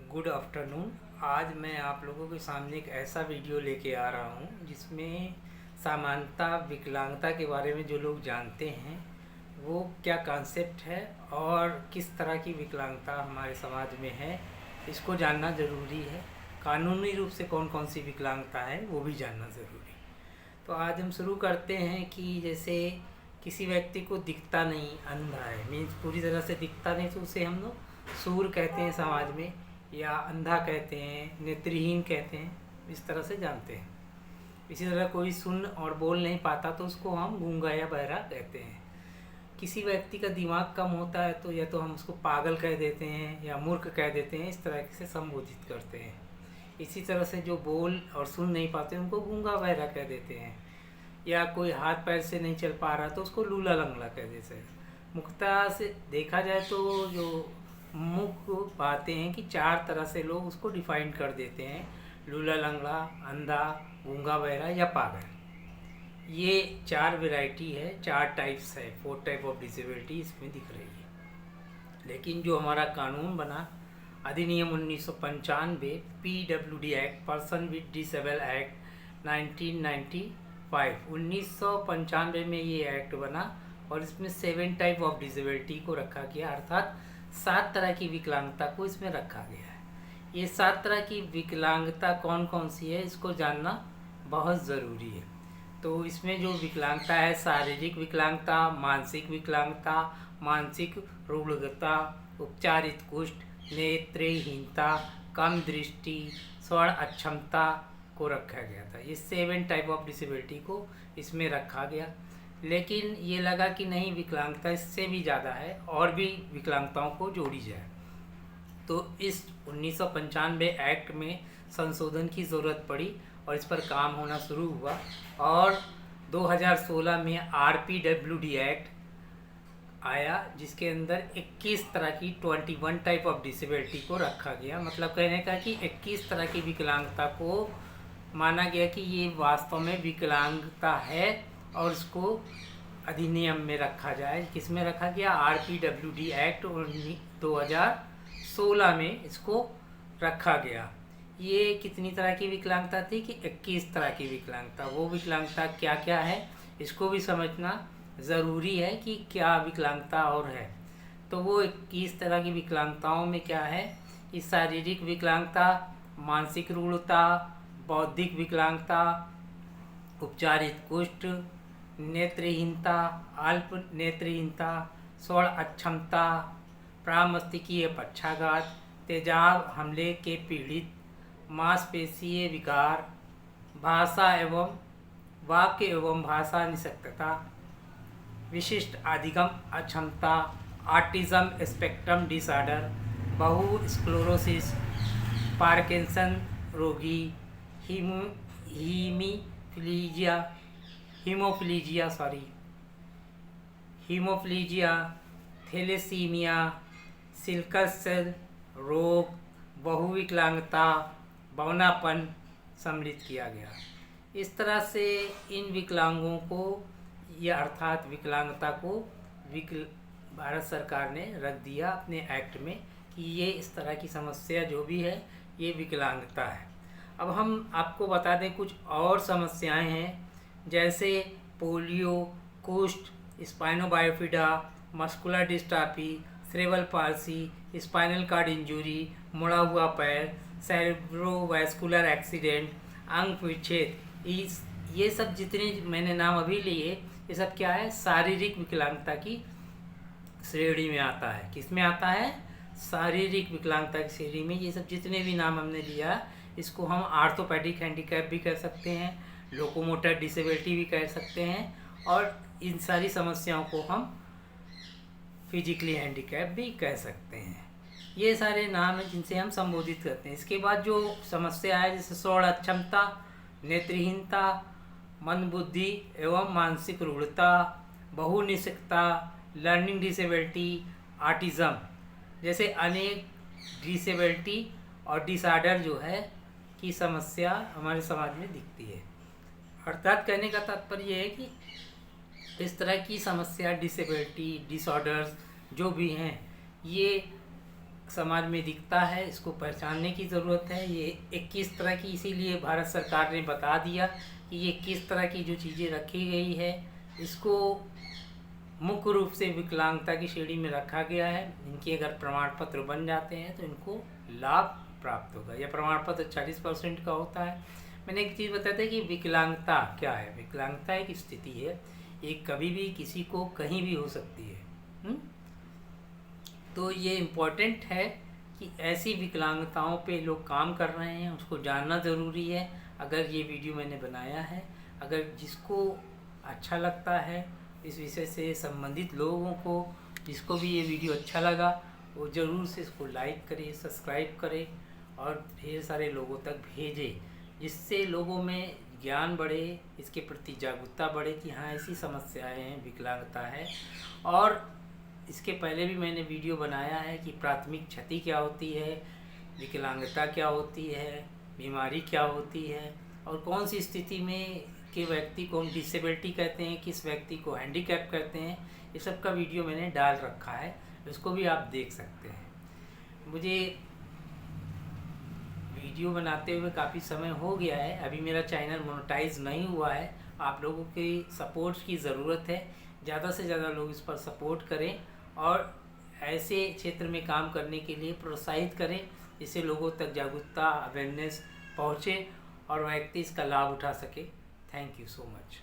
Good afternoon. आज मैं आप लोगों के सामने एक ऐसा वीडियो लेके आ रहा हूँ जिसमें सामान्यता विकलांगता के बारे में जो लोग जानते हैं वो क्या कॉन्सेप्ट है और किस तरह की विकलांगता हमारे समाज में है, इसको जानना ज़रूरी है। कानूनी रूप से कौन कौन सी विकलांगता है वो भी जानना ज़रूरी है। तो आज हम शुरू करते हैं कि जैसे किसी व्यक्ति को दिखता नहीं, अंधा है, मीन्स पूरी तरह से दिखता नहीं, तो उसे हम लोग सूर कहते हैं समाज में, या अंधा कहते हैं, नेत्रहीन कहते हैं, इस तरह से जानते हैं। इसी तरह कोई सुन और बोल नहीं पाता तो उसको हम गूंगा या बहरा कहते हैं। किसी व्यक्ति का दिमाग कम होता है तो या तो हम उसको पागल कह देते हैं या मूर्ख कह देते हैं, इस तरह से संबोधित करते हैं। इसी तरह से जो बोल और सुन नहीं पाते उनको गूंगा बहरा कह देते हैं। या कोई हाथ पैर से नहीं चल पा रहा तो उसको लूला लंगड़ा कह देते हैं। मुख्यतः से देखा जाए तो जो मुख्य बातें हैं कि चार तरह से लोग उसको डिफाइन कर देते हैं: लूला लंगड़ा, अंधा, गूंगा बहरा या पागल। ये चार वैरायटी है, चार टाइप्स है, 4 टाइप ऑफ डिसेबिलिटी इसमें दिख रही है। लेकिन जो हमारा कानून बना, अधिनियम 1995, PWD act, person with disable act 1995, 1995 में ये एक्ट बना और इसमें 7 टाइप ऑफ डिसेबिलिटी को रखा गया, अर्थात 7 तरह की विकलांगता को इसमें रखा गया है। ये 7 तरह की विकलांगता कौन कौन सी है इसको जानना बहुत ज़रूरी है। तो इसमें जो विकलांगता है: शारीरिक विकलांगता, मानसिक विकलांगता, मानसिक रूढ़ता, उपचारित कुष्ठ, नेत्रहीनता, कम दृष्टि, स्वर्ण अक्षमता को रखा गया था। ये 7 टाइप ऑफ डिसेबिलिटी को इसमें रखा गया। लेकिन ये लगा कि नहीं, विकलांगता इससे भी ज़्यादा है और भी विकलांगताओं को जोड़ी जाए। तो इस 1995 एक्ट में संशोधन की ज़रूरत पड़ी और इस पर काम होना शुरू हुआ। और 2016 में RPWD एक्ट आया जिसके अंदर 21 तरह की 21 टाइप ऑफ डिसेबिलिटी को रखा गया। मतलब कहने का कि 21 तरह की विकलांगता को माना गया कि ये वास्तव में विकलांगता है और इसको अधिनियम में रखा जाए। किस में रखा गया? RPWD एक्ट 2016 में इसको रखा गया। ये कितनी तरह की विकलांगता थी कि 21 तरह की विकलांगता। वो विकलांगता क्या क्या है इसको भी समझना ज़रूरी है कि क्या विकलांगता और है। तो वो 21 तरह की विकलांगताओं में क्या है कि शारीरिक विकलांगता, मानसिक रूढ़ता, बौद्धिक विकलांगता, उपचारित कुष्ठ, नेत्रहीनता, अल्प नेत्रहीनता, स्वर्ण अक्षमता, प्रामस्तिष्कीय पक्षाघात, तेजाब हमले के पीड़ित, मांसपेशीय विकार, भाषा एवं वाक्य एवं भाषा निषक्तता, विशिष्ट अधिगम अक्षमता, ऑटिज्म स्पेक्ट्रम डिसऑर्डर, बहु स्क्लेरोसिस, पार्किंसन रोगी, हीमोफिलीजिया हीमोफिलीजिया, थैलेसीमिया, सिकल सेल रोग, बहुविकलांगता, बौनापन सम्मिलित किया गया। इस तरह से इन विकलांगों को या अर्थात विकलांगता को भारत सरकार ने रख दिया अपने एक्ट में कि ये इस तरह की समस्या जो भी है ये विकलांगता है। अब हम आपको बता दें कुछ और समस्याएं हैं, जैसे पोलियो, कुष्ठ, spina bifida, muscular dystrophy, cerebral palsy, spinal cord injury, मुड़ा हुआ पैर, सेरेब्रोवैस्कुलर एक्सीडेंट, अंग विच्छेद। ये सब जितने मैंने नाम अभी लिए ये सब क्या है? शारीरिक विकलांगता की श्रेणी में आता है। किस में आता है? शारीरिक विकलांगता की श्रेणी में। ये सब जितने भी नाम हमने लिया इसको हम आर्थोपेडिक हैंडीकैप भी कह सकते हैं, लोकोमोटर डिसेबिलिटी भी कह सकते हैं, और इन सारी समस्याओं को हम फिजिकली हैंडीकैप भी कह सकते हैं। ये सारे नाम हैं जिनसे हम संबोधित करते हैं। इसके बाद जो समस्या है जैसे स्वर्ण अक्षमता, नेत्रहीनता, मंदबुद्धि एवं मानसिक रूढ़ता, बहुनिषक्ता, लर्निंग डिसेबिलिटी, ऑटिज्म जैसे अनेक डिसेबिलिटी और डिसऑर्डर जो है की समस्या हमारे समाज में दिखती है। अर्थात कहने का तात्पर्य है कि इस तरह की समस्या, डिसेबिलिटी, डिसऑर्डर्स जो भी हैं ये समाज में दिखता है, इसको पहचानने की ज़रूरत है। ये 21 तरह की, इसीलिए भारत सरकार ने बता दिया कि ये 21 तरह की जो चीज़ें रखी गई है, इसको मुख्य रूप से विकलांगता की श्रेणी में रखा गया है। इनके अगर प्रमाण पत्र बन जाते हैं तो इनको लाभ प्राप्त होगा। यह प्रमाण पत्र 40% का होता है। मैंने एक चीज़ बताया था कि विकलांगता क्या है। विकलांगता एक स्थिति है, ये कभी भी किसी को कहीं भी हो सकती है। तो ये इम्पोर्टेंट है कि ऐसी विकलांगताओं पे लोग काम कर रहे हैं, उसको जानना ज़रूरी है। अगर ये वीडियो मैंने बनाया है, अगर जिसको अच्छा लगता है, इस विषय से संबंधित लोगों को जिसको भी ये वीडियो अच्छा लगा, वो ज़रूर से इसको लाइक करे, सब्सक्राइब करे और ढेर सारे लोगों तक भेजे, जिससे लोगों में ज्ञान बढ़े, इसके प्रति जागरूकता बढ़े कि हाँ ऐसी समस्याएं हैं, विकलांगता है। और इसके पहले भी मैंने वीडियो बनाया है कि प्राथमिक क्षति क्या होती है, विकलांगता क्या होती है, बीमारी क्या होती है और कौन सी स्थिति में के व्यक्ति को हम डिसेबिलिटी कहते हैं, किस व्यक्ति को हैंडीकैप कहते हैं। ये सब का वीडियो मैंने डाल रखा है, इसको भी आप देख सकते हैं। मुझे वीडियो बनाते हुए काफ़ी समय हो गया है, अभी मेरा चैनल मोनेटाइज नहीं हुआ है। आप लोगों की सपोर्ट की ज़रूरत है, ज़्यादा से ज़्यादा लोग इस पर सपोर्ट करें और ऐसे क्षेत्र में काम करने के लिए प्रोत्साहित करें, जिससे लोगों तक जागरूकता, अवेयरनेस पहुँचे और व्यक्ति इसका लाभ उठा सके। Thank you so much.